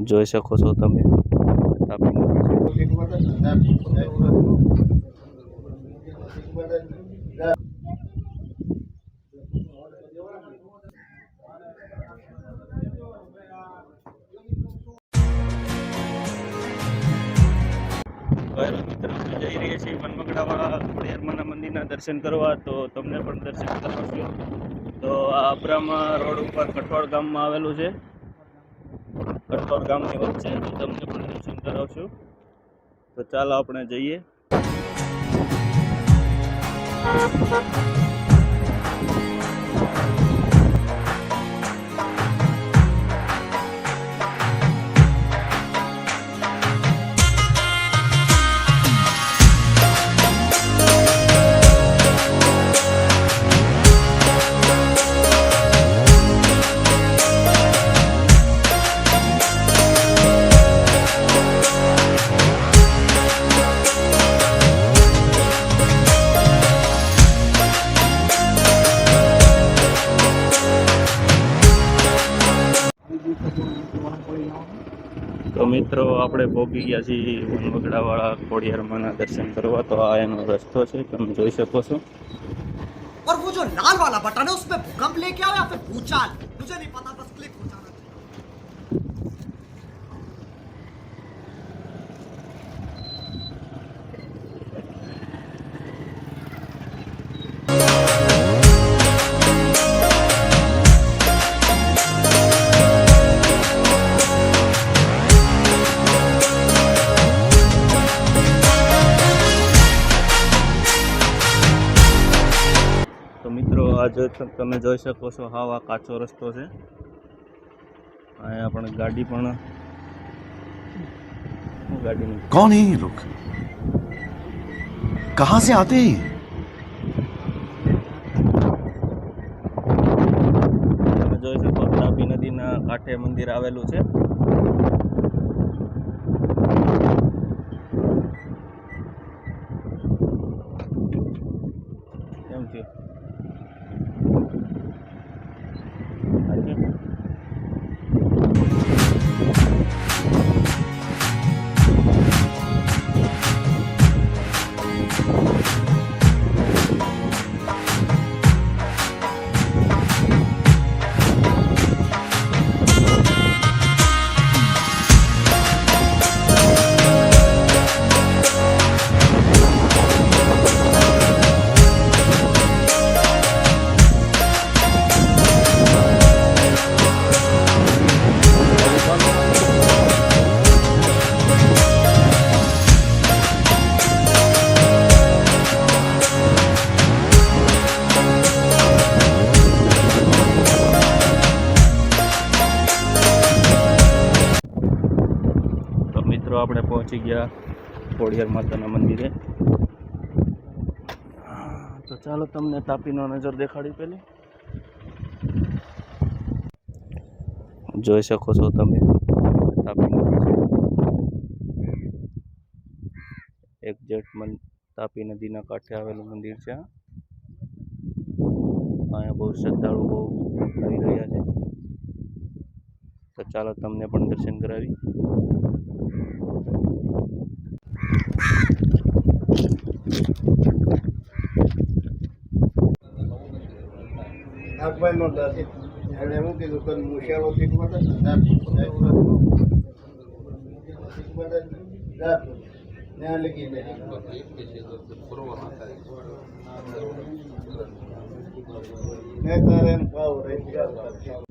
જોઈ શકો છો તમે તાપી નદી મિત્ર અમે જઈ રહ્યા છીએ વનવગડાવાળા ખોડિયારમાંના મંદિરના દર્શન કરવા, તો તમને પણ દર્શન કરાવશું. તો આ અબ્રામા રોડ ઉપર કઠોળ ગામમાં આવેલું છે. કઠોળ ગામની વચ્ચે તમને પણ દર્શન કરાવશું. તો ચાલો આપણે જઈએ. તો મિત્રો આપણે પહોંચી ગયા છીએ વનવગડાવાળા ખોડિયારમાંના દર્શન કરવા. તો આ એનો રસ્તો છે, તમે જોઈ શકો છો. और वो जो लाल वाला बटन है उसपे भूकंप लेके आओ या फिर भूचाल, मुझे नहीं पता, बस क्लिक हो जाना चाहिए. આજે તમે જોઈ શકો છો હાવ આ કાચો રસ્તો છે. અહીંયા પણ ગાડી પણ कौन है ये लोग, कहां से आते हैं? તમે જોઈ શકો તાપી નદીના કાંઠે મંદિર આવેલું છે. કેમ થયું? આપણે પહોંચી ગયા ખોડિયાર માતાના મંદિરે. તો ચાલો તમને તાપીનો નજર દેખાડી. પેલી જોઈ શકો છો તમે તાપી નદી છે. એક્ઝેક્ટ તાપી નદીના કાંઠે આવેલું મંદિર છે. અહીંયા બહુ શ્રદ્ધાળુ બહુ આવી રહ્યા છે. તો ચાલો તમને પણ દર્શન કરાવી. નાગભાઈ નો દસ એને શું કીધું કે મુશિયાળો શીખવા ત્યાં લખી દે મેં તારે એમ ભાવ રહી ગયા.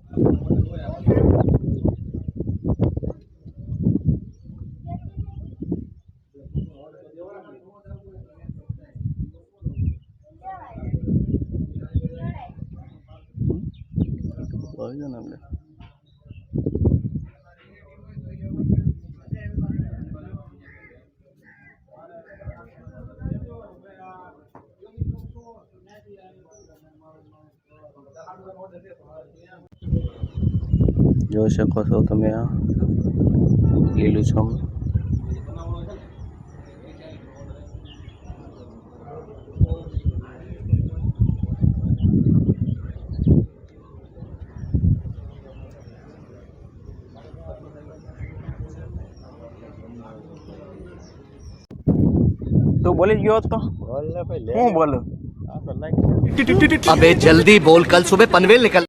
જોઈ શકો છો તમે આ લીલુંછમ. તું બોલી જ ગયો હતો બોલ ને ભાઈ લે હું બોલું આ તો લાઈક अबे जल्दी बोल कल सुबह पनवेल निकल